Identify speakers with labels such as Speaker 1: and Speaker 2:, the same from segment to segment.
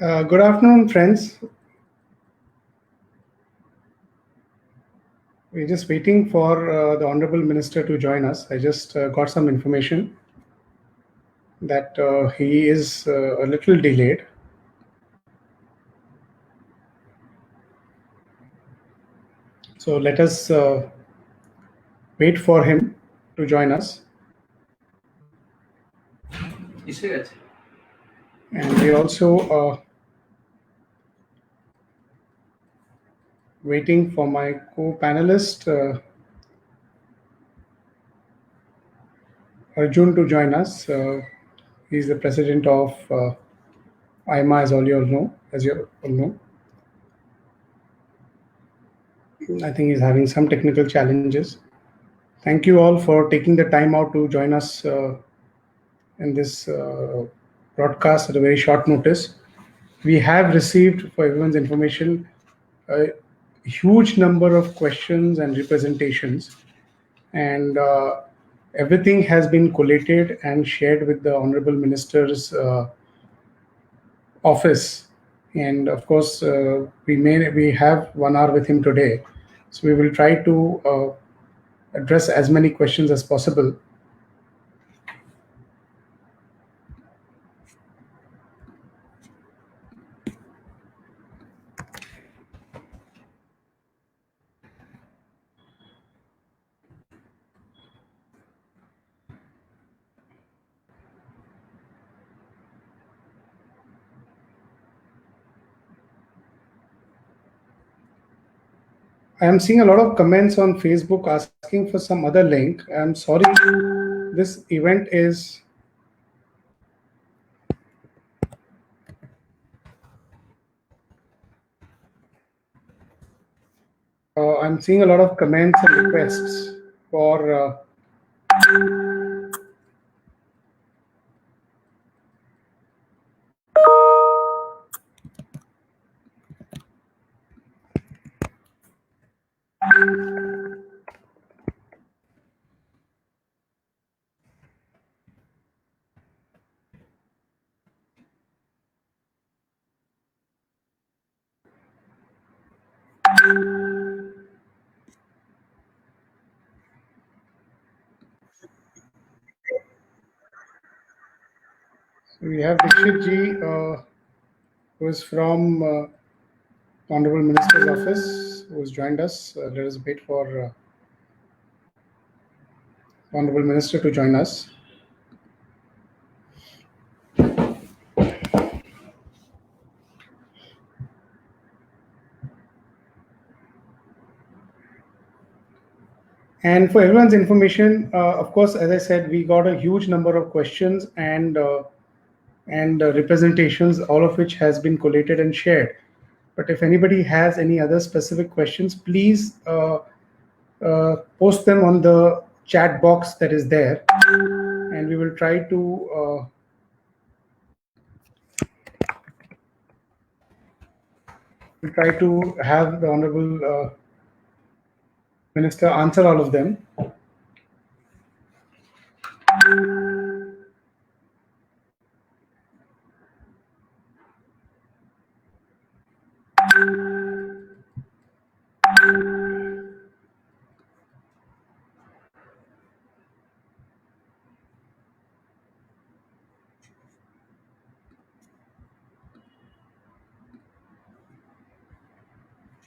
Speaker 1: Good afternoon, friends. We're just waiting for the Honorable Minister to join us. I just got some information that he is a little delayed. So let us wait for him to join us. And we also waiting for my co-panelist Arjun to join us. He's the president of IMA, as you all know. I think he's having some technical challenges. Thank you all for taking the time out to join us in this broadcast at a very short notice. We have received, for everyone's information, a huge number of questions and representations, and everything has been collated and shared with the Honorable Minister's office. And of course, we have 1 hour with him today, so we will try to address as many questions as possible. I am seeing a lot of comments on Facebook asking for some other link. I'm sorry, this event is I'm seeing a lot of comments and requests for we have Dikshit ji, who is from Honorable Minister's office, who has joined us. Let us wait for Honorable Minister to join us. And for everyone's information, of course, as I said, we got a huge number of questions and representations, all of which has been collated and shared. But if anybody has any other specific questions, please post them on the chat box that is there, and we will try to have the Honorable Minister answer all of them.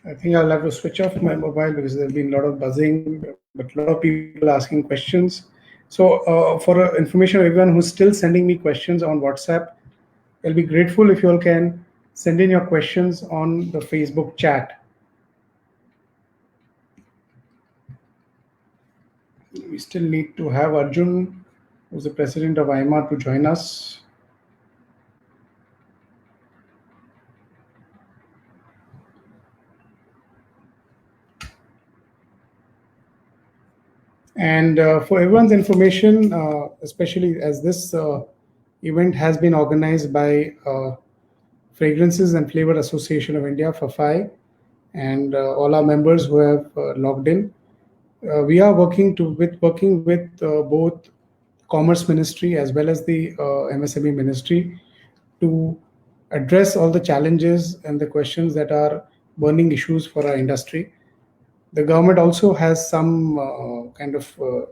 Speaker 1: I think I'll have to switch off my mobile because there's been a lot of buzzing, but a lot of people asking questions. So for information of everyone who's still sending me questions on WhatsApp, I'll be grateful if you all can send in your questions on the Facebook chat. We still need to have Arjun, who's the president of IMA, to join us. And for everyone's information, especially as this event has been organized by Fragrances and Flavor Association of India, FAFI, and all our members who have logged in. We are working with both Commerce Ministry as well as the MSME Ministry to address all the challenges and the questions that are burning issues for our industry. The government also has some kind of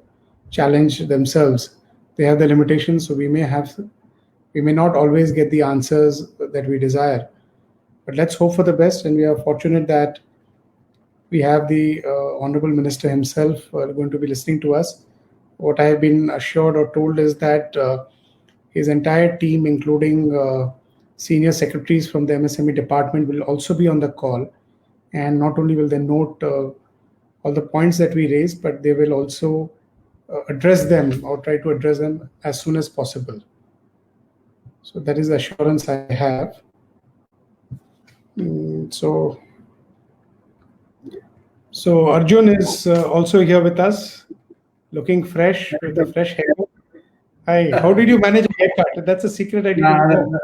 Speaker 1: challenge themselves. They have the limitations, so we may not always get the answers that we desire. But let's hope for the best, and we are fortunate that we have the Honorable Minister himself going to be listening to us. What I have been assured or told is that his entire team, including senior secretaries from the MSME department, will also be on the call. And not only will they note all the points that we raised, but they will also address them or try to address them as soon as possible. So that is the assurance I have. So Arjun is also here with us, looking fresh with a fresh haircut. Hi, how did you manage a haircut? That's a secret I didn't know.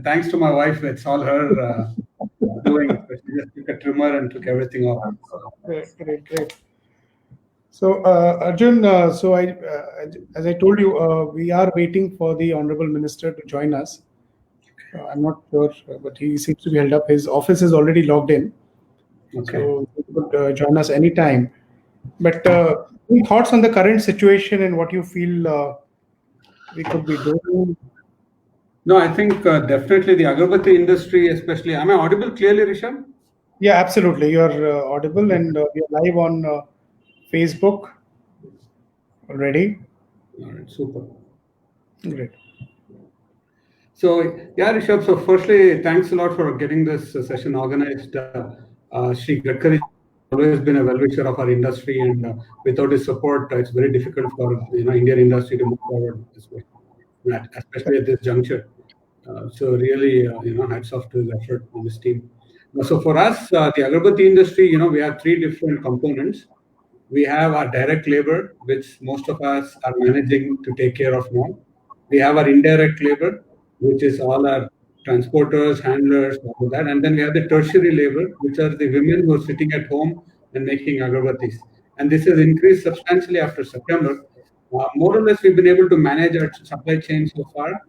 Speaker 2: Thanks to my wife, it's all her doing. She just took a trimmer and took everything off.
Speaker 1: Great. So Arjun, as I told you, we are waiting for the Honorable Minister to join us. I'm not sure, but he seems to be held up. His office is already logged in.
Speaker 2: Okay.
Speaker 1: So he could join us anytime. But any thoughts on the current situation and what you feel we could be doing?
Speaker 2: No, I think definitely the Agarbatti industry, especially. Am I audible clearly, Rishabh?
Speaker 1: Yeah, absolutely. You're audible, and we are live on Facebook already.
Speaker 2: All right, super.
Speaker 1: Great.
Speaker 2: So, yeah, Rishabh, so firstly, thanks a lot for getting this session organized. Shri Gadkari has always been a well-wisher of our industry, and without his support, it's very difficult for Indian industry to move forward, especially at this juncture. So really, hats off to his effort on this team. So for us, the Agarbatti industry, we have three different components. We have our direct labor, which most of us are managing to take care of now. We have our indirect labor, which is all our transporters, handlers, all of that. And then we have the tertiary labor, which are the women who are sitting at home and making agarbattis. And this has increased substantially after September. More or less, we've been able to manage our supply chain so far,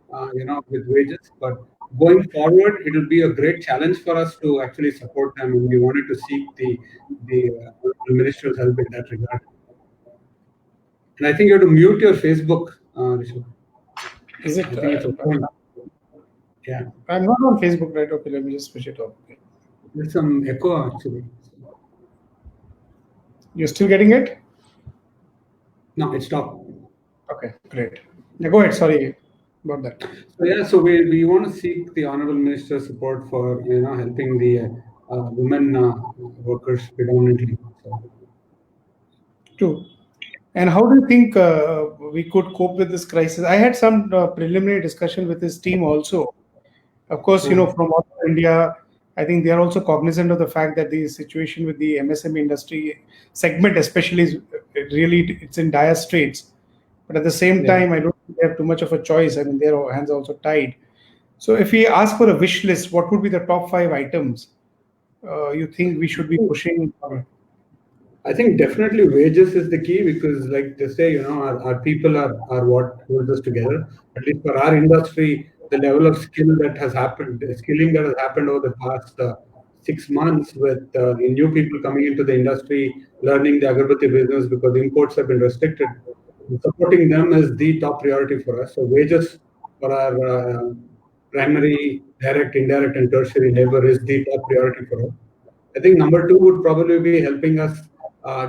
Speaker 2: with wages. But going forward, it will be a great challenge for us to actually support them, and we wanted to seek the minister's help in that regard. And I think you have to mute your Facebook, Rishabh.
Speaker 1: Is it?
Speaker 2: I think it's okay. Yeah.
Speaker 1: I'm not on Facebook, right? Okay, let me just switch it off. Okay.
Speaker 2: There's some echo actually.
Speaker 1: You're still getting it?
Speaker 2: No, it stopped.
Speaker 1: Okay, great. Yeah, go ahead. Sorry about that.
Speaker 2: So yeah, so we want to seek the Honorable Minister's support for helping the women workers predominantly. So.
Speaker 1: True. And how do you think we could cope with this crisis? I had some preliminary discussion with his team also. Of course, from all over India, I think they are also cognizant of the fact that the situation with the MSME industry segment, especially, is it's in dire straits. But at the same time, I don't think they have too much of a choice. I mean, their hands are also tied. So if we ask for a wish list, what would be the top 5 items you think we should be pushing?
Speaker 2: I think definitely wages is the key, because like they say, our people are what holds us together. At least for our industry, the level of skilling that has happened over the past 6 months with the new people coming into the industry, learning the agarbatti business because imports have been restricted. Supporting them is the top priority for us. So wages for our primary, direct, indirect, and tertiary labor is the top priority for us. I think number 2 would probably be helping us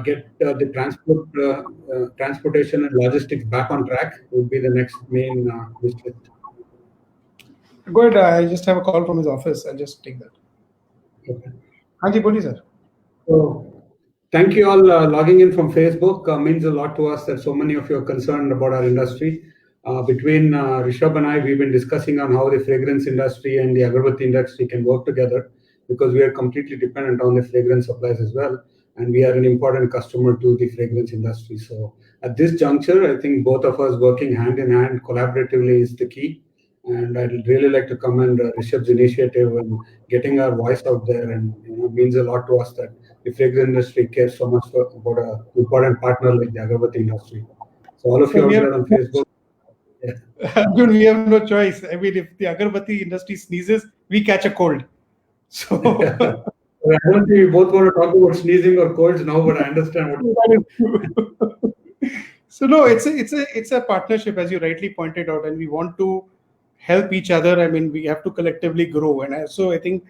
Speaker 2: get the transportation and logistics back on track. Would be the next main wish list.
Speaker 1: Go ahead. I just have a call from his office. I'll just take that.
Speaker 2: Okay.
Speaker 1: Hanji, boli, sir.
Speaker 2: So, thank you all logging in from Facebook. Means a lot to us that so many of you are concerned about our industry. Between Rishabh and I, we've been discussing on how the fragrance industry and the agarbatti industry can work together, because we are completely dependent on the fragrance supplies as well. And we are an important customer to the fragrance industry. So at this juncture, I think both of us working hand in hand collaboratively is the key. And I'd really like to commend Rishabh's initiative and getting our voice out there. And it means a lot to us that the fragrance industry cares so much about an important partner like the agarbatti industry. So all of you out there on Facebook.
Speaker 1: Arjun, we have no choice. I mean, if the agarbatti industry sneezes, we catch a cold. So
Speaker 2: I don't think we both want to talk about sneezing or colds now, but I understand what.
Speaker 1: that is true. So no, it's a partnership, as you rightly pointed out, and we want to help each other. I mean, we have to collectively grow, and so I think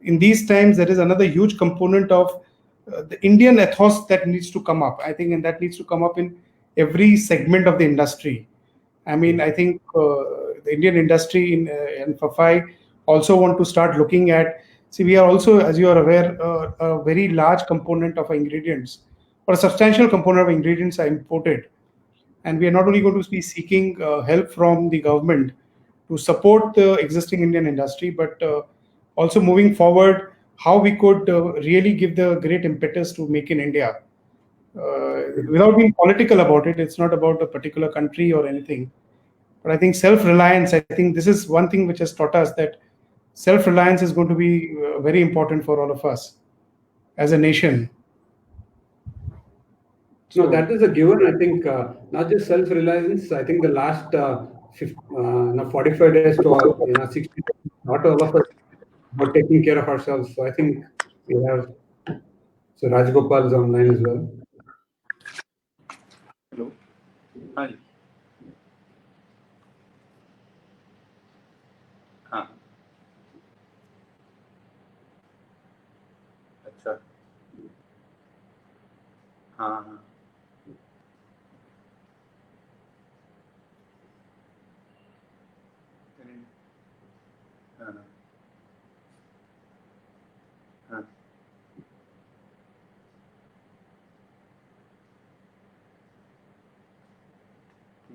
Speaker 1: in these times there is another huge component of the Indian ethos that needs to come up. I think, and that needs to come up in every segment of the industry. I mean, I think the Indian industry in FAFI also want to start looking at. See, we are also, as you are aware, a very large component of our ingredients, or a substantial component of ingredients are imported, and we are not only going to be seeking help from the government to support the existing Indian industry, but also moving forward, how we could really give the great impetus to make in India. Without being political about it, it's not about a particular country or anything. But I think self-reliance, I think this is one thing which has taught us that self-reliance is going to be very important for all of us as a nation.
Speaker 2: No, that is a given. I think not just self-reliance. I think the last 45 days to 60 days, not all of us are taking care of ourselves. So I think we have. So Rajgopal is online as well.
Speaker 3: Hello. Hi. हाँ. अच्छा. हाँ हाँ. हाँ हाँ. ठीक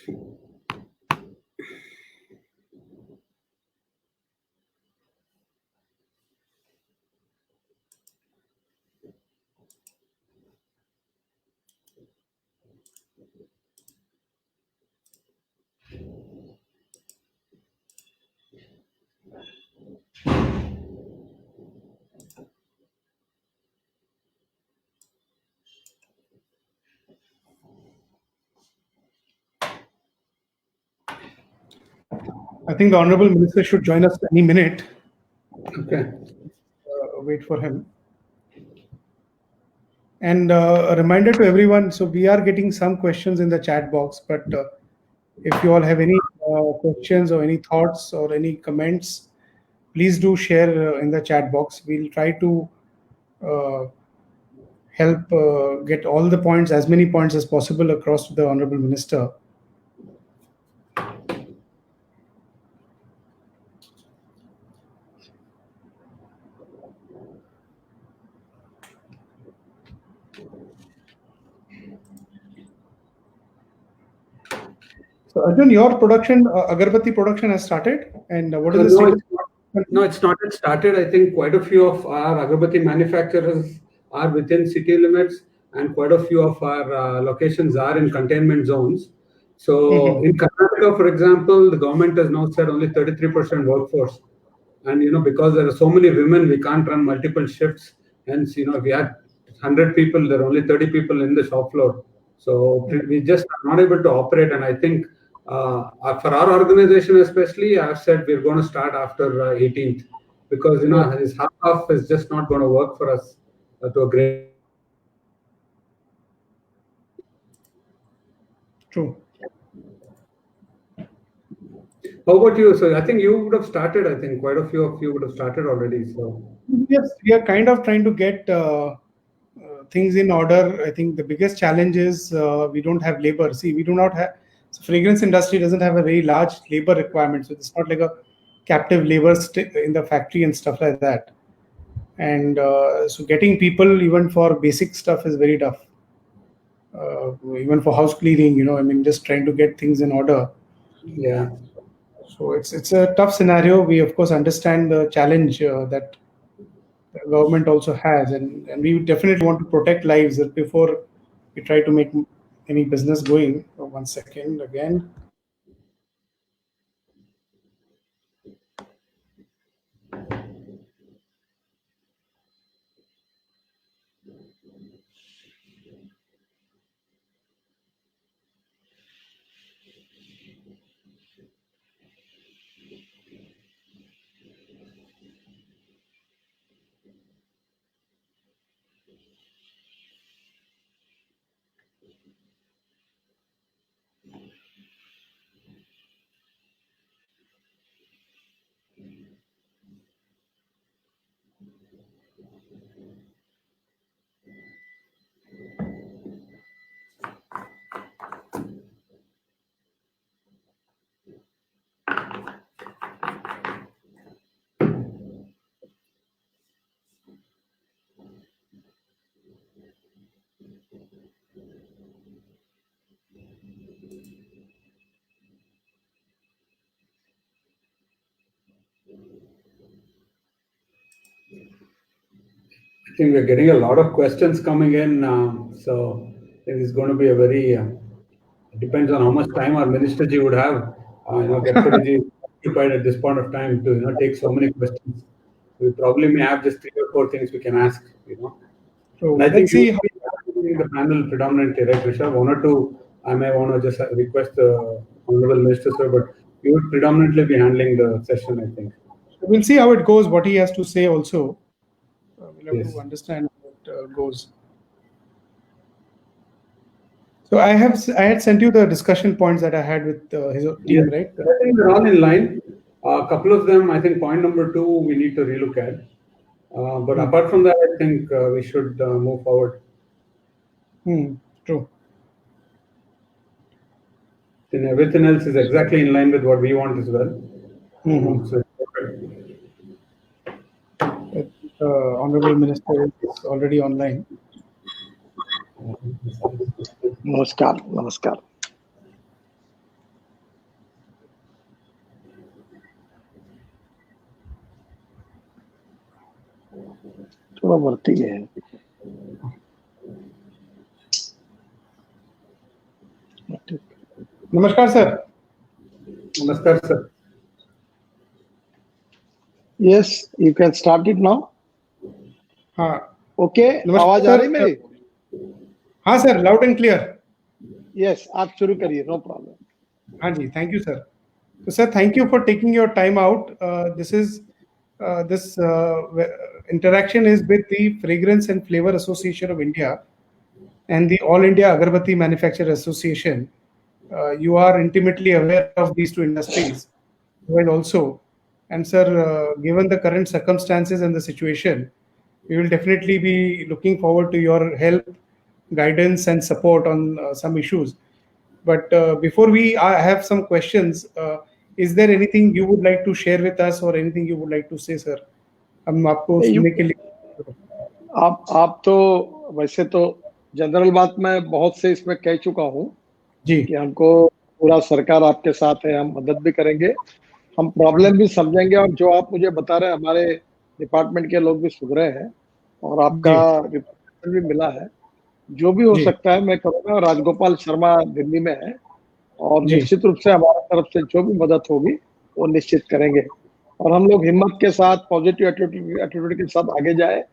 Speaker 3: ठीक.
Speaker 1: I think the Honorable Minister should join us any minute.
Speaker 2: Okay.
Speaker 1: Wait for him. And a reminder to everyone, so we are getting some questions in the chat box, but if you all have any questions or any thoughts or any comments, please do share in the chat box. We'll try to help get all the points, as many points as possible, across to the Honorable Minister. So Arjun, your production, agarbatti production has started, and what is the
Speaker 2: No,
Speaker 1: status?
Speaker 2: no, it's not yet started. I think quite a few of our agarbatti manufacturers are within city limits, and quite a few of our locations are in containment zones. So in Karnataka, for example, the government has now said only 33% workforce. And because there are so many women, we can't run multiple shifts. Hence, if we had 100 people, there are only 30 people in the shop floor. So we just are not able to operate. And I think for our organization especially, I've said we're going to start after 18th, because this half is just not going to work for us to a great.
Speaker 1: True.
Speaker 2: How about you? So I think you would have started. I think quite a few of you would have started already. So
Speaker 1: yes, we are kind of trying to get things in order. I think the biggest challenge is we don't have labor. See, we do not have. So fragrance industry doesn't have a very large labor requirement. So it's not like a captive labor in the factory and stuff like that. and so getting people even for basic stuff is very tough. Even for house cleaning, I mean, just trying to get things in order.
Speaker 2: Yeah.
Speaker 1: So it's a tough scenario. We of course understand the challenge that the government also has, and we definitely want to protect lives before we try to make any business going. 1 second again.
Speaker 2: I think we're getting a lot of questions coming in, so it is going to be a very it depends on how much time our Minister ji would have. Gadkari ji is occupied at this point of time to take so many questions. We probably may have just 3 or 4 things we can ask.
Speaker 1: So
Speaker 2: And I think
Speaker 1: let's see.
Speaker 2: you will be the panel predominantly, right, Rishabh? 1 or 2, I may want to just request the Honorable Minister, sir, but you would predominantly be handling the session, I think.
Speaker 1: We'll see how it goes. What he has to say also. We'll have
Speaker 2: Yes.
Speaker 1: to understand how it goes. So I had sent you the discussion points that I had with his team, right?
Speaker 2: I think they're all in line. A couple of them, I think point number 2, we need to relook at. But apart from that, I think we should move forward.
Speaker 1: True.
Speaker 2: And everything else is exactly in line with what we want as well. So,
Speaker 1: Honorable Minister is already online.
Speaker 4: नमस्कार नमस्कार थोड़ा बढ़ती है
Speaker 1: Namaskar, sir.
Speaker 2: Namaskar, sir.
Speaker 4: Yes, you can start it now.
Speaker 1: हाँ
Speaker 4: Okay,
Speaker 1: नमस्कार,
Speaker 4: आवाज आ
Speaker 1: sir.
Speaker 4: रही मेरी?
Speaker 1: हाँ sir, loud and clear.
Speaker 4: Yes, आप शुरू करिए, no problem.
Speaker 1: हाँ जी, thank you, sir. So, sir, thank you for taking your time out. This interaction is with the Fragrance and Flavor Association of India and the All India Agarbatti Manufacturer Association. You are intimately aware of these two industries well also. And sir, given the current circumstances and the situation, we will definitely be looking forward to your help, guidance and support on some issues. But before I have some questions, is there anything you would like to share with us or anything you would like to say, sir? हम आपको सुनने के लिए
Speaker 4: आप तो वैसे तो general बात मैं बहुत से इसमें कह चुका हूँ
Speaker 1: जी
Speaker 4: कि हमको पूरा सरकार आपके साथ है, हम मदद भी करेंगे, हम प्रॉब्लम भी समझेंगे और जो आप मुझे बता रहे हैं हमारे डिपार्टमेंट के लोग भी सुन रहे हैं और आपका रिपोर्ट भी मिला है, जो भी हो सकता है मैं करूँगा। राजगोपाल शर्मा दिल्ली में है और निश्चित रूप से हमारी तरफ से जो भी मदद होगी वो निश्चित करेंगे और हम लोग हिम्मत के साथ पॉजिटिव एटीट्यूड के साथ आगे जाए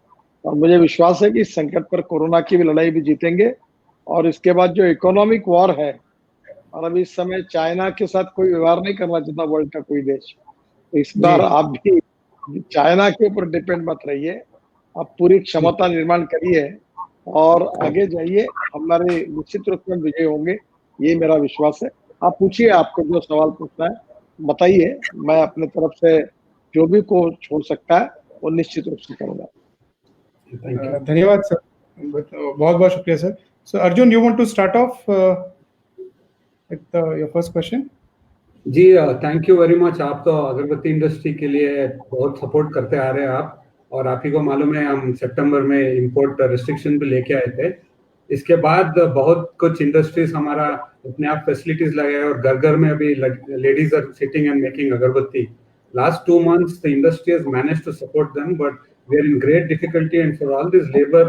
Speaker 4: और मुझे विश्वास है कि इस संकट पर कोरोना की भी लड़ाई भी जीतेंगे और इसके बाद जो इकोनॉमिक वॉर है और अभी इस समय चाइना के साथ कोई व्यवहार नहीं करना चाहता वर्ल्ड का कोई देश, तो इस बार आप भी चाइना के ऊपर डिपेंड मत रहिए, आप पूरी क्षमता निर्माण करिए और आगे जाइए, हमारे निश्चित रूप में विजय होंगे, ये मेरा विश्वास है। आप पूछिए, आपको जो सवाल पूछना है बताइए, मैं अपने तरफ से जो भी को छोड़ सकता है वो निश्चित रूप से करूंगा।
Speaker 1: धन्यवाद सर, बहुत बहुत शुक्रिया sir. So Arjun, you want to start off with your first question?
Speaker 2: जी, थैंक यू वेरी मच। आप तो अगरबत्ती इंडस्ट्री के लिए बहुत सपोर्ट करते आ रहे हैं आप, और आप ही को मालूम है हम सितंबर में इंपोर्ट रिस्ट्रिक्शन भी लेके आए थे। इसके बाद बहुत कुछ इंडस्ट्रीज हमारा अपने आप फैसिलिटीज लगाए और घर घर में अभी ladies are sitting and making agarbatti. Last 2 months, the industry has managed to support them, but we are in great difficulty. And for all this labor,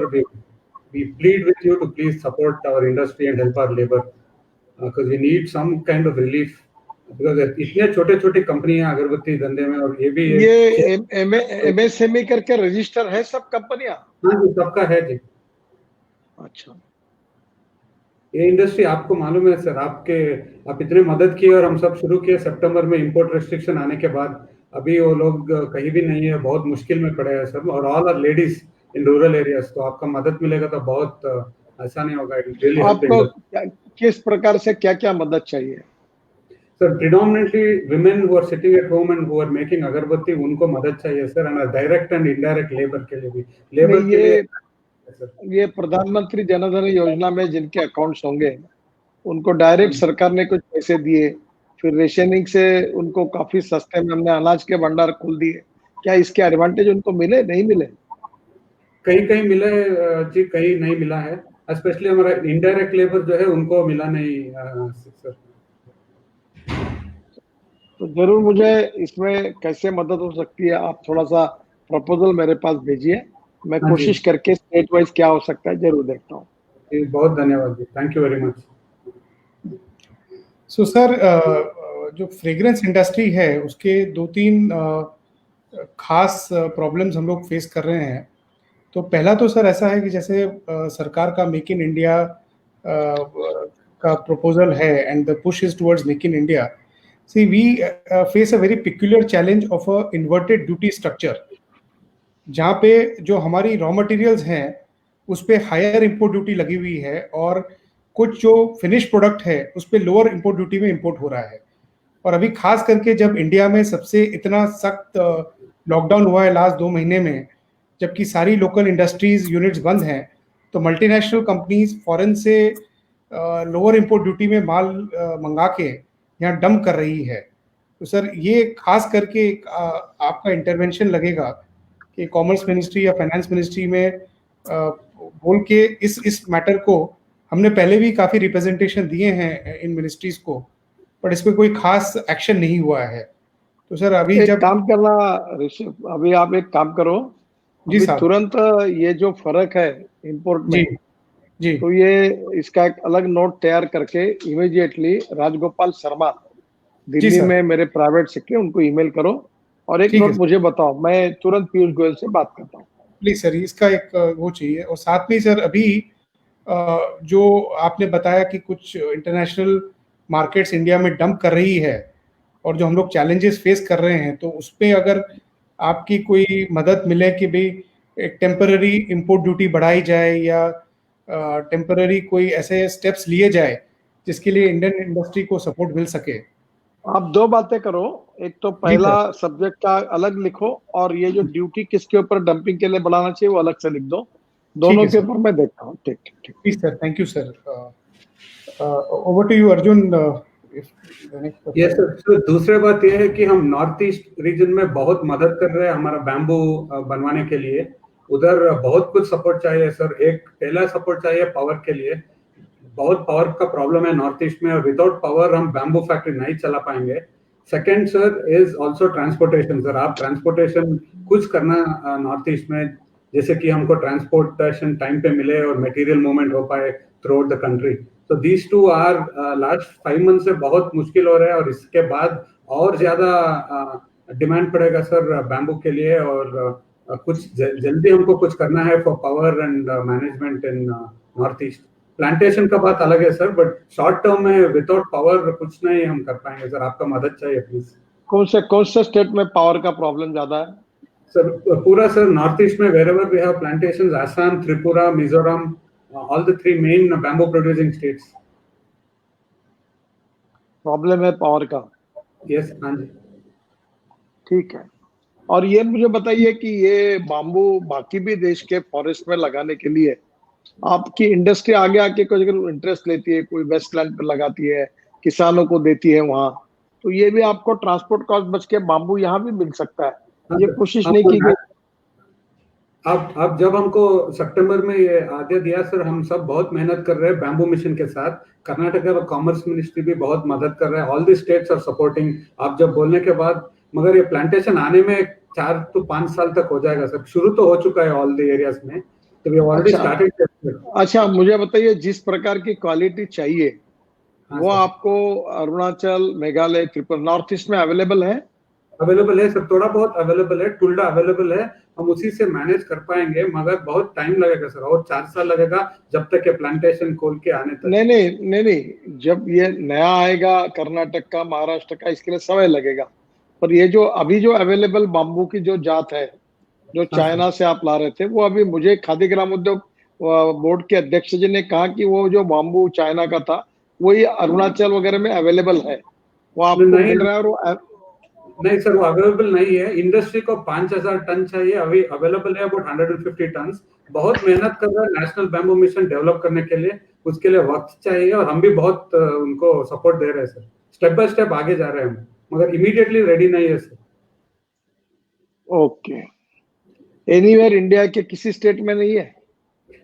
Speaker 2: we plead with you to please support our industry and help our labor because we need some kind of relief. Because इतने छोटे-छोटे कंपनियां अगरबत्ती धंधे में और ये भी
Speaker 4: ये MSME करके रजिस्टर है सब कंपनियां?
Speaker 2: हाँ जी, सबका है जी।
Speaker 4: अच्छा,
Speaker 2: ये इंडस्ट्री आपको मालूम है सर, आप इतने मदद किए और हम सब शुरू किए सितंबर में इंपोर्ट रेस्ट्रिक्शन आने के बाद। अभी वो लोग कहीं भी नहीं है, बहुत मुश्किल में पड़े हैं सब, और all are ladies in rural areas. तो आपका मदद मिलेगा तो बहुत आसानी होगा।
Speaker 4: आपको किस प्रकार से क्या क्या मदद चाहिए?
Speaker 2: Sir predominantly women who are sitting at home and who are making agarbatti, उनको मदद चाहिए sir, and direct and indirect labour के लिए भी। लेबर के लिए
Speaker 4: ये प्रधानमंत्री जनधन योजना में जिनके अकाउंट्स होंगे उनको डायरेक्ट सरकार ने कुछ पैसे दिए, फिर रेशनिंग से उनको काफी सस्ते में हमने अनाज के भंडार खोल दिए। क्या इसके एडवांटेज उनको मिले, नहीं मिले?
Speaker 2: कहीं कहीं मिले जी, कहीं नहीं मिला है। स्पेशली हमारा इनडायरेक्ट लेबर जो है उनको मिला नहीं सर।
Speaker 4: तो जरूर मुझे इसमें कैसे मदद हो सकती है, आप थोड़ा सा प्रपोजल मेरे पास भेजिए, मैं कोशिश करके स्टेट वाइज क्या हो सकता है जरूर देखता हूँ।
Speaker 2: बहुत धन्यवाद जी, thank you very much.
Speaker 1: So sir, जो फ्रेग्रेंस इंडस्ट्री है उसके 2-3 खास प्रॉब्लम्स हम लोग फेस कर रहे हैं। तो पहला तो सर ऐसा है कि जैसे सरकार का मेक इन इंडिया का प्रपोजल है and the push is towards make in India. See we face a very peculiar challenge of a inverted duty structure, जहाँ पे जो हमारी रॉ मटेरियल्स हैं उस पर हायर इम्पोर्ट ड्यूटी लगी हुई है और कुछ जो फिनिश प्रोडक्ट है उस पर लोअर इम्पोर्ट ड्यूटी में इम्पोर्ट हो रहा है। और अभी खास करके जब इंडिया में सबसे इतना सख्त लॉकडाउन हुआ है लास्ट 2 महीने में, जबकि सारी लोकल इंडस्ट्रीज यूनिट्स बंद हैं, तो मल्टीनेशनल कंपनीज फॉरेन से लोअर इम्पोर्ट ड्यूटी में माल मंगा के यहाँ डंप कर रही है। तो सर ये खास करके आपका इंटरवेंशन लगेगा कि कॉमर्स मिनिस्ट्री या फाइनेंस मिनिस्ट्री में बोल के इस मैटर को, हमने पहले भी काफ़ी रिप्रेजेंटेशन दिए हैं इन मिनिस्ट्रीज को, पर इस पर कोई खास एक्शन नहीं हुआ है। तो सर अभी
Speaker 4: एक
Speaker 1: जब
Speaker 4: काम करना ऋषभ, अभी आप एक काम करो
Speaker 1: जी साहब,
Speaker 4: तुरंत ये जो फर्क है इंपोर्ट में
Speaker 1: जी
Speaker 4: तो ये इसका एक अलग नोट तैयार करके इमीडिएटली राजगोपाल शर्मा दिल्ली में मेरे प्राइवेट सेक्रेटरी, उनको ईमेल करो और एक नोट मुझे बताओ, मैं तुरंत पीयूष गोयल से बात करता हूँ।
Speaker 1: प्लीज सर, इसका एक वो चाहिए। और साथ में सर अभी जो आपने बताया कि कुछ इंटरनेशनल मार्केट्स इंडिया में डंप कर रही है और जो हम लोग चैलेंजेस फेस कर रहे हैं, तो उस पर अगर आपकी कोई मदद मिले कि भाई एक टेम्पररी इंपोर्ट ड्यूटी बढ़ाई जाए या टेम्पररी कोई ऐसे स्टेप्स लिए जाए जिसके लिए इंडियन इंडस्ट्री को सपोर्ट मिल सके।
Speaker 4: आप 2 बातें करो, एक तो पहला सब्जेक्ट का अलग लिखो और ये जो ड्यूटी किसके ऊपर डंपिंग के लिए बढ़ाना चाहिए वो अलग से लिख दो, दोनों के ऊपर मैं देखता हूँ। ठीक ठीक ठीक,
Speaker 1: please sir, thank you sir. Over to you Arjun.
Speaker 2: Yes sir, तो दूसरी बात यह है कि हम नॉर्थ ईस्ट रीजन में बहुत मदद कर रहे हैं हमारा बैम्बू बनवाने के लिए। उधर बहुत कुछ सपोर्ट चाहिए सर। एक पहला सपोर्ट चाहिए पावर के लिए, बहुत पावर का प्रॉब्लम है नॉर्थ ईस्ट में और विदाउट पावर हम बैम्बू फैक्ट्री नहीं चला पाएंगे। Second sir is also transportation. Sir आप ट्रांसपोर्टेशन कुछ करना नॉर्थ ईस्ट में, जैसे कि हमको ट्रांसपोर्टेशन टाइम पे मिले और मटेरियल मूवमेंट हो पाए थ्रू आउट द कंट्री। तो these two are last 5 month से बहुत मुश्किल हो रहा है और इसके बाद और ज्यादा डिमांड पड़ेगा सर बैम्बू के लिए। और कुछ जल्दी हमको कुछ करना है for power and management in north east. Plantation का बात अलग है सर, बट शॉर्ट टर्म में विदाउट पावर कुछ नहीं हम कर पाएंगे सर। आपका मदद चाहिए प्लीज।
Speaker 4: कौन से स्टेट में पावर का प्रॉब्लम ज्यादा है?
Speaker 2: सर पूरा सर नॉर्थ ईस्ट में wherever we have plantations, Assam, Tripura, Mizoram, all the 3 main bamboo producing states.
Speaker 4: Problem है पावर का?
Speaker 2: यस, हाँ जी,
Speaker 4: ठीक है। और ये मुझे बताइए कि ये बाम्बू बाकी भी देश के फॉरेस्ट में लगाने के लिए आपकी इंडस्ट्री आगे आके कुछ अगर इंटरेस्ट लेती है, कोई वेस्टलैंड पर लगाती है, किसानों को देती है वहां, तो ये भी आपको ट्रांसपोर्ट कॉस्ट बच के बाम्बू यहाँ भी मिल सकता है। ये कोशिश नहीं की गई?
Speaker 2: अब जब हमको सितंबर में ये आदेश दिया सर, हम सब बहुत मेहनत कर रहे हैं बैम्बू मिशन के साथ। कर्नाटका का कॉमर्स मिनिस्ट्री भी बहुत मदद कर रहा है, all the states are supporting. आप जब बोलने के बाद, मगर ये प्लांटेशन आने में 4 to 5 साल तक हो जाएगा सर। शुरू तो हो चुका है ऑल द एरियाज में, तो वी ऑलरेडी
Speaker 4: अच्छा
Speaker 2: स्टार्टेड।
Speaker 4: अच्छा, मुझे बताइए जिस प्रकार की क्वालिटी चाहिए
Speaker 2: हाँ
Speaker 4: वो
Speaker 2: सर,
Speaker 4: आपको अरुणाचल, मेघालय, त्रिपुरा, नॉर्थ ईस्ट में अवेलेबल है?
Speaker 2: अवेलेबल है सर, थोड़ा बहुत अवेलेबल है, टुल्डा अवेलेबल है। हम उसी से मैनेज कर पाएंगे, मगर बहुत टाइम लगेगा सर, और 4 साल लगेगा जब तक ये प्लांटेशन खोल के आने तक।
Speaker 4: नहीं नहीं नहीं नहीं, जब ये नया आएगा कर्नाटक का, महाराष्ट्र का, इसके लिए समय लगेगा। पर ये जो अभी जो अवेलेबल बाम्बू की जो जात है, जो
Speaker 2: हाँ
Speaker 4: चाइना से आप ला रहे थे, वो अभी मुझे खादी ग्राम उद्योग बोर्ड के अध्यक्ष जी ने कहा कि वो जो बाम्बू चाइना का था वही अरुणाचल वगैरह में अवेलेबल है, वो आपको
Speaker 2: नहीं
Speaker 4: मिल रहा है। और
Speaker 2: नहीं सर, वो अवेलेबल नहीं है। इंडस्ट्री को 5000 टन चाहिए, अभी अवेलेबल है अबाउट 150 टन। बहुत मेहनत कर रहा है नेशनल बैम्बू मिशन डेवलप करने के लिए, उसके लिए वक्त चाहिए, और हम भी बहुत उनको सपोर्ट दे रहे हैं सर। स्टेप बाय स्टेप आगे जा रहे हैं हम, मगर इमीडिएटली रेडी नहीं है सर।
Speaker 4: ओके, एनीवेयर इंडिया के किसी स्टेट में नहीं है?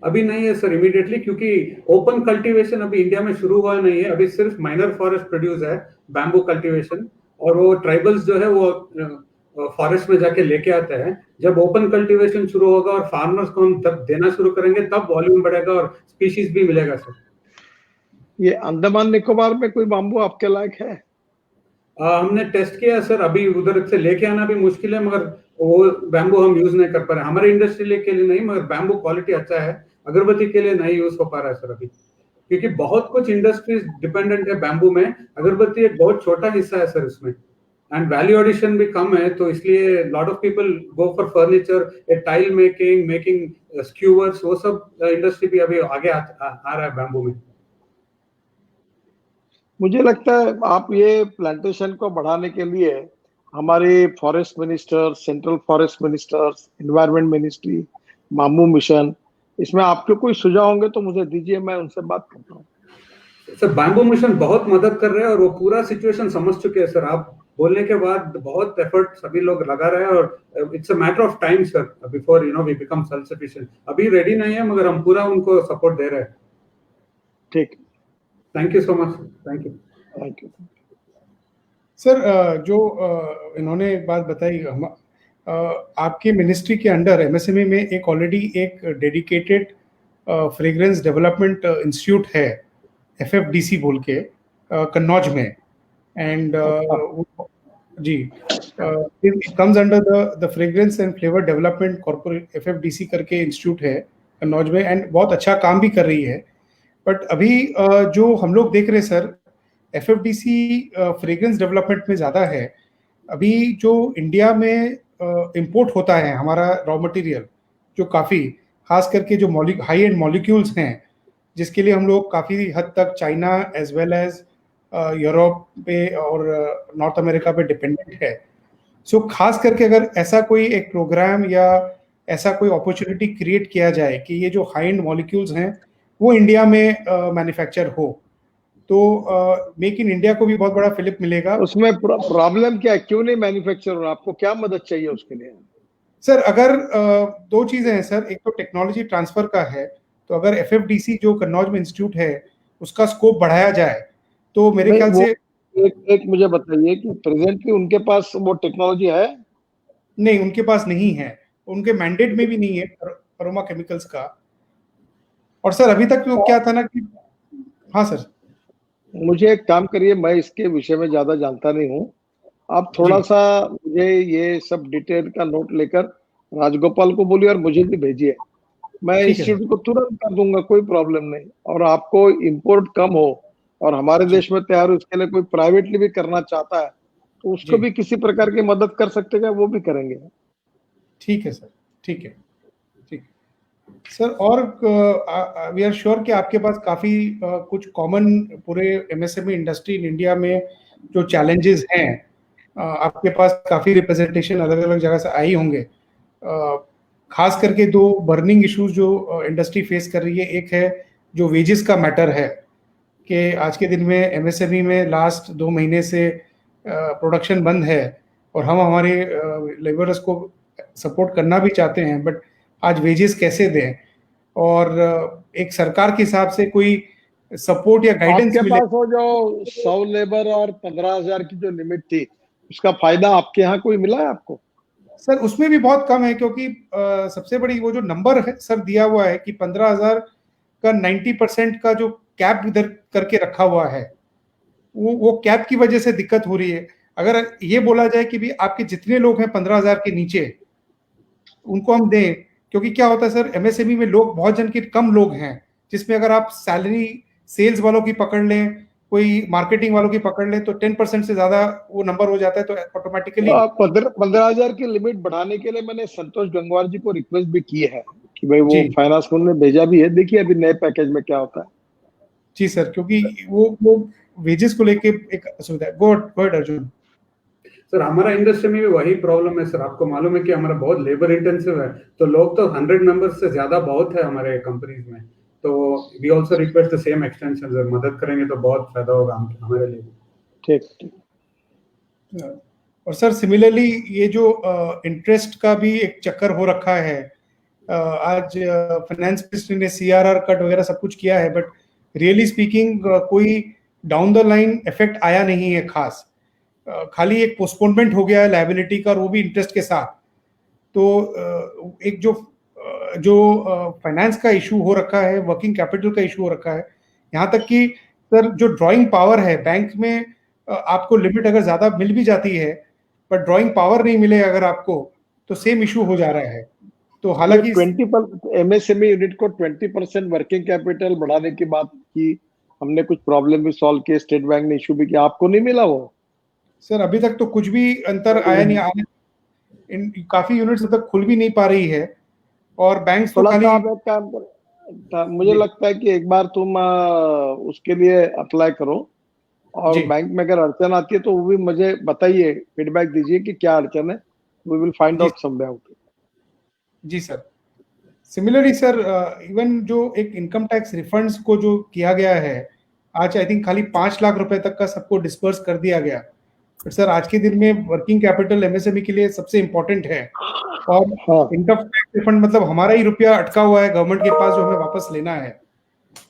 Speaker 2: अभी नहीं है सर इमीडिएटली, क्योंकि ओपन कल्टीवेशन अभी इंडिया में शुरू हुआ नहीं है। अभी सिर्फ माइनर फॉरेस्ट प्रोड्यूस है बैम्बू कल्टीवेशन, और वो ट्राइबल्स जो है वो फॉरेस्ट में जाके लेके आते हैं। जब ओपन कल्टीवेशन शुरू होगा और फार्मर्स को हम तब देना शुरू करेंगे, तब वॉल्यूम बढ़ेगा और स्पीशीज भी मिलेगा सर।
Speaker 4: ये अंडमान निकोबार में कोई बाम्बू आपके लायक है?
Speaker 2: हमने टेस्ट किया सर, अभी उधर से लेके आना भी मुश्किल है, मगर वो बैम्बू हम यूज नहीं कर पा रहे। हमारे इंडस्ट्री के लिए नहीं, मगर बैम्बू क्वालिटी अच्छा है, अगरबत्ती के लिए नहीं यूज हो पा रहा है सर अभी, क्योंकि बहुत कुछ इंडस्ट्रीज डिपेंडेंट है बैम्बू में। अगरबत्ती एक बहुत छोटा हिस्सा है सर उसमें, एंड वैल्यू एडिशन भी कम है, तो इसलिए lot of people go for furniture, tile making skewers, वो सब इंडस्ट्री भी अभी आगे आ रहा है बैम्बू में।
Speaker 4: मुझे लगता है आप ये प्लांटेशन को बढ़ाने के लिए हमारे forest minister, central forest ministers, environment ministry, bamboo mission, इसमें आपके कोई सुझाव होंगे तो मुझे दीजिए, मैं उनसे बात करता हूँ।
Speaker 2: सर बैम्बू मिशन बहुत मदद कर रहे हैं, और वो पूरा सिचुएशन समझ चुके हैं सर। आप बोलने के बाद बहुत एफर्ट सभी लोग लगा रहे हैं, और it's a matter of time sir before we become self sufficient. अभी रेडी नहीं है, मगर हम पूरा उनको सपोर्ट दे रहे हैं।
Speaker 4: ठीक,
Speaker 2: thank you so much, thank you.
Speaker 4: Thank you.
Speaker 1: Sir जो इन्होंने एक बात बताई, हम आपके मिनिस्ट्री के अंडर एमएसएमई में एक ऑलरेडी एक डेडिकेटेड फ्रेग्रेंस डेवलपमेंट इंस्टीट्यूट है, एफएफडीसी बोल के, कन्नौज में, एंड जी it comes under the fragrance and flavour development corporate, FFDC करके इंस्टीट्यूट है कन्नौज में, एंड बहुत अच्छा काम भी कर रही है। बट अभी जो हम लोग देख रहे हैं सर, एफएफडीसी फ्रेग्रेंस डेवलपमेंट में ज़्यादा है। अभी जो इंडिया में इंपोर्ट होता है हमारा रॉ मटेरियल, जो काफ़ी खास करके जो हाई एंड मॉलिक्यूल्स हैं, जिसके लिए हम लोग काफ़ी हद तक China as well as Europe पे और नॉर्थ अमेरिका पे डिपेंडेंट है। सो खास करके अगर ऐसा कोई एक प्रोग्राम या ऐसा कोई अपॉर्चुनिटी क्रिएट किया जाए कि ये जो हाई एंड मॉलिक्यूल्स हैं वो इंडिया में मैन्युफैक्चर हो, तो मेक इन इंडिया को भी बहुत बड़ा फिलिप मिलेगा।
Speaker 4: उसमें प्रॉब्लम क्या है, क्यों नहीं मैन्युफैक्चर हो रहा? आपको क्या मदद चाहिए उसके लिए?
Speaker 1: सर अगर दो चीजें हैं सर, एक तो टेक्नोलॉजी ट्रांसफर का है, तो अगर एफएफडीसी जो कन्नौज में इंस्टीट्यूट है उसका स्कोप बढ़ाया जाए तो मेरे ख्याल से।
Speaker 4: एक मुझे बताइए कि प्रेजेंटली उनके पास वो टेक्नोलॉजी है?
Speaker 1: नहीं, उनके पास नहीं है, उनके मैंडेट में भी नहीं है अरोमा केमिकल्स का। और सर अभी तक तो क्या था ना कि, हाँ सर,
Speaker 4: मुझे एक काम करिए, मैं इसके विषय में ज्यादा जानता नहीं हूँ, आप थोड़ा सा मुझे ये सब डिटेल का नोट लेकर राजगोपाल को बोलिए और मुझे भी भेजिए, मैं इंस्टीट्यूट को तुरंत कर दूंगा, कोई प्रॉब्लम नहीं। और आपको इंपोर्ट कम हो और हमारे देश में तैयार हो, इसके लिए कोई प्राइवेटली भी करना चाहता है तो उसको भी किसी प्रकार की मदद कर सकते हैं, वो भी करेंगे।
Speaker 1: ठीक है सर, ठीक है, ठीक सर। और वी आर श्योर कि आपके पास काफ़ी कुछ कॉमन पूरे एमएसएमई इंडस्ट्री इन इंडिया में जो चैलेंजेस हैं, आपके पास काफ़ी रिप्रेजेंटेशन अलग अलग जगह से आई होंगे। खास करके दो बर्निंग इश्यूज जो इंडस्ट्री फेस कर रही है, एक है जो वेजेस का मैटर है कि आज के दिन में एमएसएमई में लास्ट 2 महीने से प्रोडक्शन बंद है, और हम हमारे लेबरर्स को सपोर्ट करना भी चाहते हैं, बट आज वेजेस कैसे दें, और एक सरकार के हिसाब से कोई सपोर्ट या गाइडेंस
Speaker 4: आपके
Speaker 1: मिले।
Speaker 4: पास वो जो 100 लेबर और 15,000 की जो लिमिट थी, उसका फायदा आपके यहाँ कोई मिला है आपको?
Speaker 1: सर उसमें भी बहुत कम है, क्योंकि सबसे बड़ी वो जो नंबर है सर दिया हुआ है कि 15,000 का 90% का जो कैप इधर करके रखा हुआ है, वो कैप की वजह से दिक्कत हो रही है। अगर ये बोला जाए कि भी आपके जितने लोग हैं 15,000 के नीचे, उनको हम दें, क्योंकि क्या होता है सर, एमएसएमई में लोग बहुत जन के कम लोग हैं, जिसमें अगर आप सैलरी सेल्स वालों की पकड़ लें, कोई मार्केटिंग वालों की पकड़ लें, तो 10% से ज्यादा वो नंबर हो जाता है, तो ऑटोमेटिकली।
Speaker 4: 15,000 की लिमिट बढ़ाने के लिए मैंने संतोष गंगवार जी को रिक्वेस्ट भी की है कि भाई वो
Speaker 1: जी
Speaker 4: फाइनेंस ने भेजा भी है, देखिए अभी नए पैकेज में क्या होता है।
Speaker 1: जी सर, क्योंकि वो वेजेस को लेके एक असुविधा है। Go ahead Arjun.
Speaker 2: सर हमारा इंडस्ट्री में भी वही प्रॉब्लम है सर। आपको मालूम है कि हमारा बहुत लेबर इंटेंसिव है, तो लोग तो 100 मेंबर्स से ज्यादा बहुत है हमारे कंपनीज में। तो we also request the same extension sir, मदद करेंगे तो बहुत फायदा होगा हमारे लिए।
Speaker 4: ठीक ठीक।
Speaker 1: और सर सिमिलरली ये जो इंटरेस्ट का भी एक चक्कर हो रखा है, आज फाइनेंस मिनिस्ट्री ने सीआरआर कट वगैरह सब कुछ किया है, बट रियली स्पीकिंग कोई डाउन द लाइन इफेक्ट आया नहीं है खास। खाली एक पोस्टपोनमेंट हो गया है लायबिलिटी का, और वो भी इंटरेस्ट के साथ। तो एक जो फाइनेंस का इशू हो रखा है, वर्किंग कैपिटल का इशू हो रखा है, यहाँ तक कि सर जो ड्राइंग पावर है बैंक में, आपको लिमिट अगर ज्यादा मिल भी जाती है, पर ड्राइंग पावर नहीं मिले अगर आपको, तो सेम इशू हो जा रहा है। तो हालांकि
Speaker 4: 20% एमएसएमई यूनिट को 20% वर्किंग कैपिटल बढ़ाने की बात की, हमने कुछ प्रॉब्लम भी सॉल्व किए, स्टेट बैंक ने इशू भी किया, आपको नहीं मिला वो?
Speaker 1: सर अभी तक तो कुछ भी अंतर आया नहीं। काफी यूनिट्स अब तक खुल भी नहीं पा रही है, और बैंक्स तो
Speaker 4: थोड़ा
Speaker 1: खाली।
Speaker 4: सा आप एक काम करो, मुझे लगता है कि एक बार तुम उसके लिए अप्लाई करो, और
Speaker 1: जी
Speaker 4: बैंक में अगर अड़चन आती है तो वो भी मुझे बताइए, फीडबैक दीजिए कि क्या अड़चन है, वी विल फाइंड
Speaker 1: जी
Speaker 4: आउट सम वे आउट।
Speaker 1: जी सर। सिमिलरली सर, इवन जो एक इनकम टैक्स रिफंड्स को जो किया गया है, आज आई थिंक खाली 5 लाख रुपए तक का सबको डिस्पर्स कर दिया गया। बट सर आज के दिन में वर्किंग कैपिटल एमएसएमई के लिए सबसे इम्पोर्टेंट है, और
Speaker 4: हाँ,
Speaker 1: इनकम टैक्स रिफंड मतलब हमारा ही रुपया अटका हुआ है गवर्नमेंट के पास, जो हमें वापस लेना है।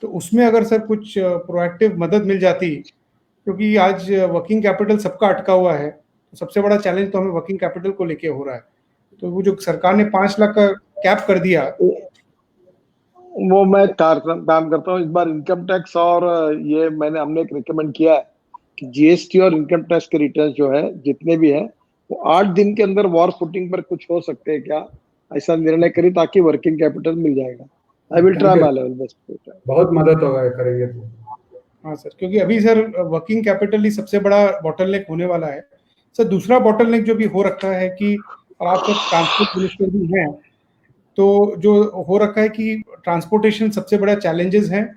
Speaker 1: तो उसमें अगर सर कुछ प्रोएक्टिव मदद मिल जाती, क्योंकि आज वर्किंग कैपिटल सबका अटका हुआ है, तो सबसे बड़ा चैलेंज तो हमें वर्किंग कैपिटल को लेके हो रहा है। तो वो जो सरकार ने 5 लाख का कैप कर दिया।
Speaker 4: वो मैं काम करता हूँ इस बार इनकम टैक्स, और ये हमने एक रिकमेंड किया है कि जीएसटी और इनकम टैक्स के रिटर्न जो है जितने भी हैं, वो 8 दिन के अंदर वॉर फुटिंग पर कुछ हो सकते हैं क्या, ऐसा निर्णय करी, ताकि वर्किंग कैपिटल मिल जाएगा। I will try my level best.
Speaker 2: बहुत मदद होगा करेंगे तो।
Speaker 1: हाँ सर, क्योंकि अभी सर वर्किंग कैपिटल ही सबसे बड़ा बॉटलनेक होने वाला है। सर दूसरा बॉटलनेक जो भी हो रखा है कि, और आप सर ट्रांसपोर्ट मिनिस्टर भी हैं, तो जो हो रखा है कि ट्रांसपोर्टेशन सबसे बड़ा चैलेंजेस हैं,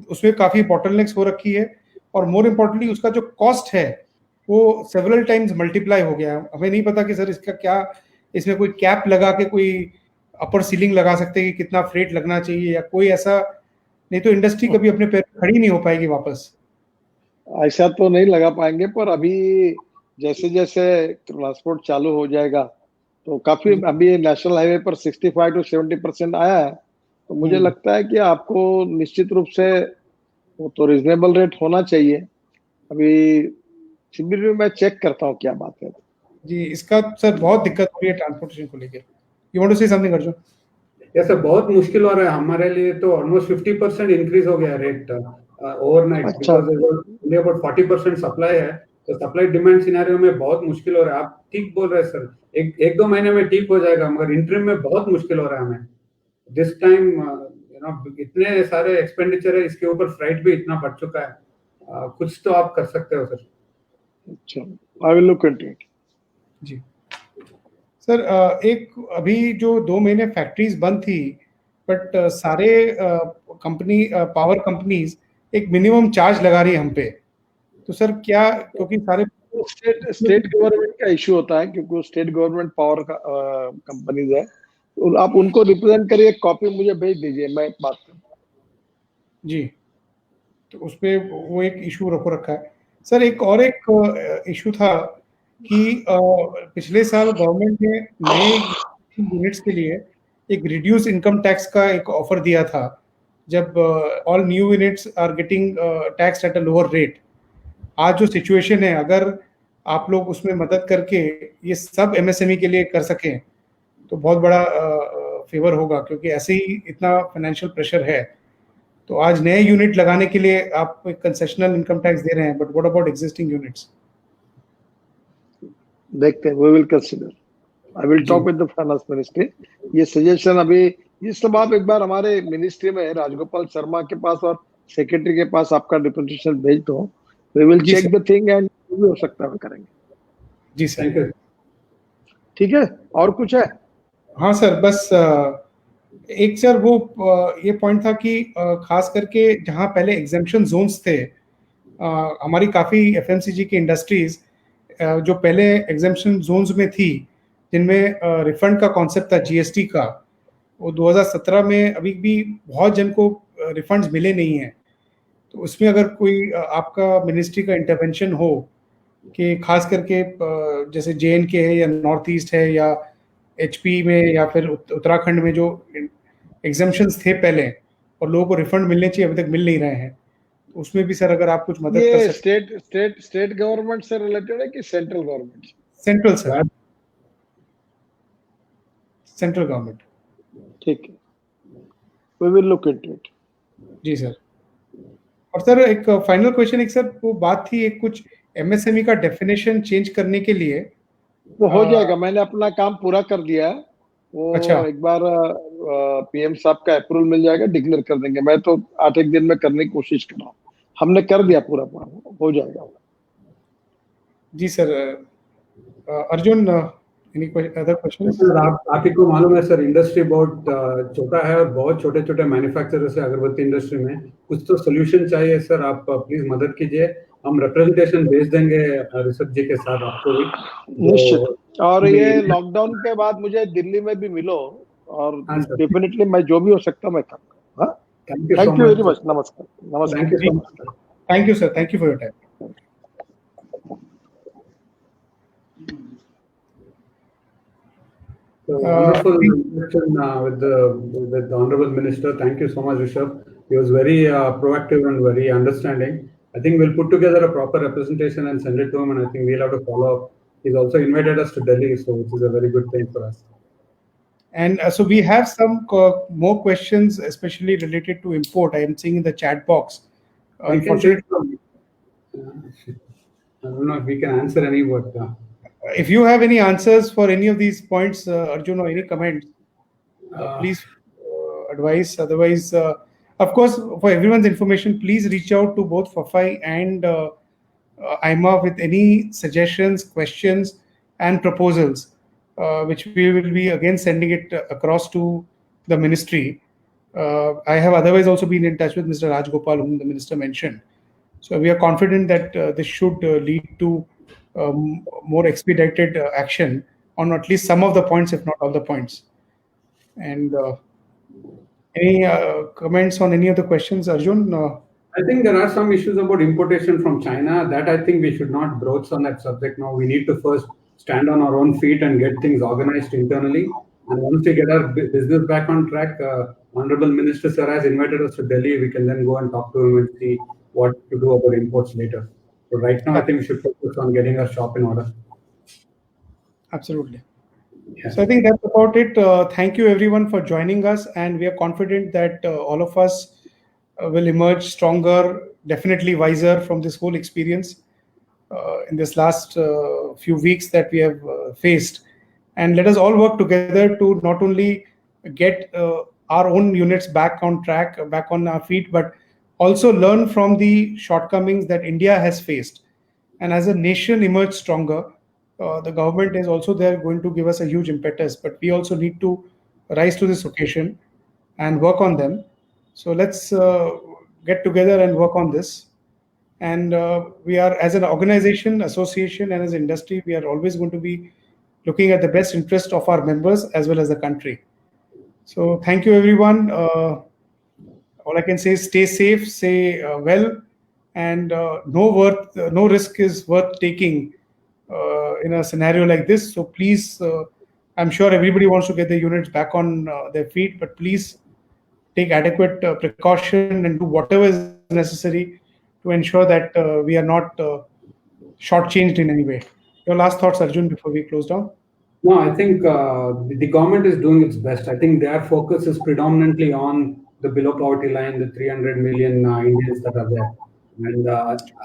Speaker 1: उसमें काफ़ी बॉटलनेक्स हो रखी है, और मोर इम्पोर्टेंटली उसका जो कॉस्ट है वो सेवरल टाइम्स मल्टीप्लाई हो गया है। हमें नहीं पता कि सर इसका क्या, इसमें कोई कैप लगा के कोई अपर सीलिंग लगा सकते हैं कि कितना फ्रेट लगना चाहिए, या कोई ऐसा, नहीं तो इंडस्ट्री कभी अपने पैर पे खड़ी नहीं हो पाएगी वापस।
Speaker 4: ऐसा तो नहीं लगा पाएंगे, पर अभी जैसे जैसे ट्रांसपोर्ट चालू हो जाएगा, तो काफी, अभी नेशनल हाईवे पर 65 to 70% आया है, तो मुझे लगता है कि आपको निश्चित रूप से वो तो रिजनेबल रेट होना चाहिए। अभी शिविर में मैं चेक करता हूँ क्या बात है।
Speaker 1: जी, इसका सर बहुत दिक्कत हो रही है ट्रांसपोर्टेशन को लेकर। You want to say something Arjun?
Speaker 2: Yes sir, बहुत मुश्किल हो रहा है हमारे लिए तो। ऑलमोस्ट 50% इंक्रीज हो गया रेट ओवरनाइट,
Speaker 4: अच्छा,
Speaker 2: बिकॉज अबाउट 40% सप्लाई है। तो सप्लाई डिमांड सिनेरियो में बहुत मुश्किल हो रहा है। आप ठीक बोल रहे हैं सर, एक दो महीने में ठीक हो जाएगा, मगर इंटरिम में बहुत मुश्किल हो रहा है हमें दिस टाइम। इतने सारे एक्सपेंडिचर है, इसके ऊपर फ्राइट भी इतना बढ़ चुका है। कुछ तो आप कर सकते हो सर।
Speaker 4: अच्छा, I will look into it.
Speaker 1: जी सर, एक अभी जो 2 महीने फैक्ट्रीज बंद थी, बट सारे कंपनी पावर कंपनीज एक मिनिमम चार्ज लगा रही है हम पे। तो सर क्या, क्योंकि सारे
Speaker 4: स्टेट गवर्नमेंट का इशू होता है, क्योंकि वो स्टेट गवर्नमेंट पावर का कंपनीज है, तो आप उनको रिप्रेजेंट करिए, कॉपी मुझे भेज दीजिए, मैं बात करूँ।
Speaker 1: जी, तो उस पे वो एक इशू रखो रखा है। सर एक इशू था कि पिछले साल गवर्नमेंट ने नए यूनिट्स के लिए एक रिड्यूस इनकम टैक्स का एक ऑफर दिया था, जब all new units are getting tax at a lower rate. आज जो सिचुएशन है, अगर आप लोग उसमें मदद करके ये सब एमएसएमई के लिए कर सकें तो बहुत बड़ा फेवर होगा, क्योंकि ऐसे ही इतना फाइनेंशियल प्रेशर है. तो आज नए यूनिट लगाने के लिए आप कंसेशनल इनकम टैक्स दे रहे हैं, but what about existing units?
Speaker 4: देखते हैं, we will consider. I will talk with the finance ministry. ये सजेशन अभी ये सब आप एक बार हमारे मिनिस्ट्री में राजगोपाल शर्मा के पास और सेक्रेटरी के पास आपका रिप्रेजेंटेशन भेज दो. वी विल
Speaker 1: जी
Speaker 4: चेक द थिंग एंड भी हो सकता है करेंगे.
Speaker 1: जी सर.
Speaker 2: Thank you.
Speaker 4: ठीक है, और कुछ है?
Speaker 1: हाँ सर, बस एक सर वो ये पॉइंट था कि खास करके जहाँ पहले एग्जेम्पशन जोन्स थे, हमारी काफ़ी एफएमसीजी की इंडस्ट्रीज जो पहले एग्जेम्पशन जोन्स में थी, जिनमें रिफंड का कॉन्सेप्ट था जीएसटी का, वो 2017 में अभी भी बहुत जन को रिफंड्स मिले नहीं हैं. तो उसमें अगर कोई आपका मिनिस्ट्री का इंटरवेंशन हो कि खास करके जैसे JNK है या नॉर्थ ईस्ट है या HP में या फिर उत्तराखंड में जो एग्जेम्पशंस थे पहले और लोगों को रिफंड मिलने चाहिए, अभी तक मिल नहीं रहे हैं, तो उसमें भी सर अगर आप कुछ मदद कर
Speaker 4: ये
Speaker 1: सकते.
Speaker 4: स्टेट गवर्नमेंट से रिलेटेड है कि central government?
Speaker 1: Central sir, central government.
Speaker 4: ठीक है, we will look into it.
Speaker 1: जी सर. और सर एक फाइनल क्वेश्चन, एक सर वो बात थी, एक कुछ MSME का डेफिनेशन चेंज करने के लिए.
Speaker 4: वो हो जाएगा, मैंने अपना काम पूरा कर दिया है. वो
Speaker 1: अच्छा.
Speaker 4: एक बार PM साहब का अप्रूवल मिल जाएगा, डिक्लेयर कर देंगे. मैं तो 8 दिन में करने की कोशिश कर रहा हूँ. हमने कर दिया पूरा, हो जाएगा.
Speaker 1: जी sir. Arjun, any other question?
Speaker 2: Sir आप ही को मालूम है सर, इंडस्ट्री बहुत छोटा है और बहुत छोटे छोटे मैन्युफैक्चरर्स है अगरबत्ती इंडस्ट्री में. कुछ तो सोल्यूशन चाहिए सर, आप प्लीज मदद कीजिए. हम रिप्रेजेंटेशन भेज देंगे ऋषभ जी के साथ आपको भी.
Speaker 4: निश्चित. और ये लॉकडाउन के बाद मुझे दिल्ली में भी मिलो, और डेफिनेटली मैं जो भी हो सकता मैं करूँगा. Thank you very much. नमस्कार. नमस्कार.
Speaker 2: Thank you so much sir.
Speaker 1: Thank you sir. Thank you for your time.
Speaker 2: So wonderful introduction with the Honorable Minister. Thank you so much, Rishabh. He was very proactive and very understanding. I think we'll put together a proper representation and send it to him, and I think we'll have to follow up. He's also invited us to Delhi, so which is a very good thing for us.
Speaker 1: And so we have some more questions, especially related to import. I am seeing in the chat box.
Speaker 2: Unfortunately, I don't know if we can answer any, but
Speaker 1: if you have any answers for any of these points, Arjun, or any comments, please advise. Otherwise, of course, for everyone's information, please reach out to both FAFAI and IMA with any suggestions, questions, and proposals, which we will be again sending it across to the ministry. I have otherwise also been in touch with Mr. Rajgopal, whom the minister mentioned. So we are confident that this should lead to more expedited action on at least some of the points, if not all the points. And any comments on any of the questions, Arjun?
Speaker 2: I think there are some issues about importation from China that I think we should not broach on that subject now. We need to first stand on our own feet and get things organized internally. And once we get our business back on track, Honorable Minister Sir has invited us to Delhi. We can then go and talk to him and see what to do about imports later. So right now, I think we should focus on getting our shop in order.
Speaker 1: Absolutely.
Speaker 2: Yeah.
Speaker 1: So I think that's about it. Thank you everyone for joining us, and we are confident that all of us will emerge stronger, definitely wiser from this whole experience in this last few weeks that we have faced. And let us all work together to not only get our own units back on track, back on our feet, but also learn from the shortcomings that India has faced. And as a nation emerge stronger, the government is also there going to give us a huge impetus, but we also need to rise to this occasion and work on them. So let's get together and work on this. And we are, as an organization, association, and as an industry, we are always going to be looking at the best interest of our members as well as the country. So thank you, everyone. All I can say is stay safe, stay well, and no risk is worth taking in a scenario like this. So please, I'm sure everybody wants to get their units back on their feet, but please take adequate precaution and do whatever is necessary to ensure that we are not shortchanged in any way. Your last thoughts, Arjun, before we close down?
Speaker 2: No, I think the government is doing its best. I think their focus is predominantly on the below poverty line, the 300 million Indians that are there. And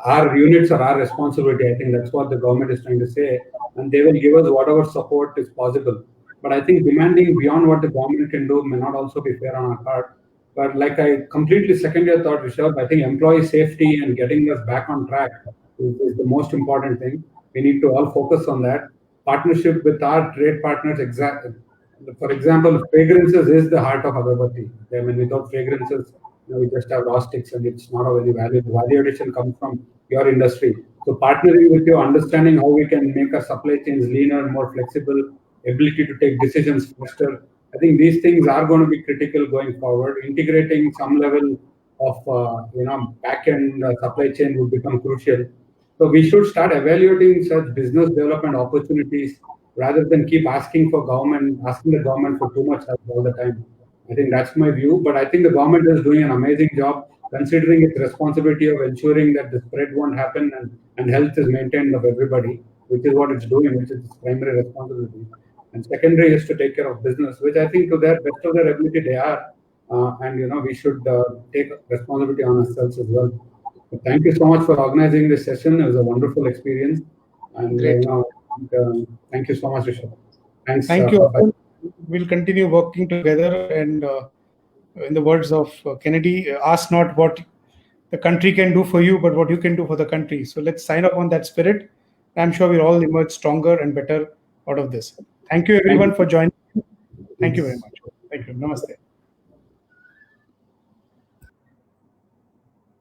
Speaker 2: our units are our responsibility. I think that's what the government is trying to say. And they will give us whatever support is possible. But I think demanding beyond what the government can do may not also be fair on our part. But like I completely second your thought, Rishabh, I think employee safety and getting us back on track is the most important thing. We need to all focus on that. Partnership with our trade partners, exactly. For example, fragrances is the heart of agarbatti. I mean, without fragrances, we just have raw sticks and it's not a very valuable. Value addition comes from your industry. So partnering with you, understanding how we can make our supply chains leaner, more flexible, ability to take decisions faster. I think these things are going to be critical going forward. Integrating some level of back-end supply chain would become crucial. So we should start evaluating such business development opportunities rather than keep asking the government for too much help all the time. I think that's my view, but I think the government is doing an amazing job considering its responsibility of ensuring that the spread won't happen and health is maintained of everybody, which is what it's doing, which is its primary responsibility. And secondary is to take care of business, which I think to their best of their ability they are. And we should take responsibility on ourselves as well. So thank you so much for organizing this session. It was a wonderful experience. And thank you so much, Rishabh. Thanks.
Speaker 1: Thank you. We'll continue working together. And in the words of Kennedy, ask not what the country can do for you, but what you can do for the country. So let's sign up on that spirit. I'm sure we'll all emerge stronger and better out of this. Thank you, everyone, for joining. Thank you very much. Thank you. Namaste.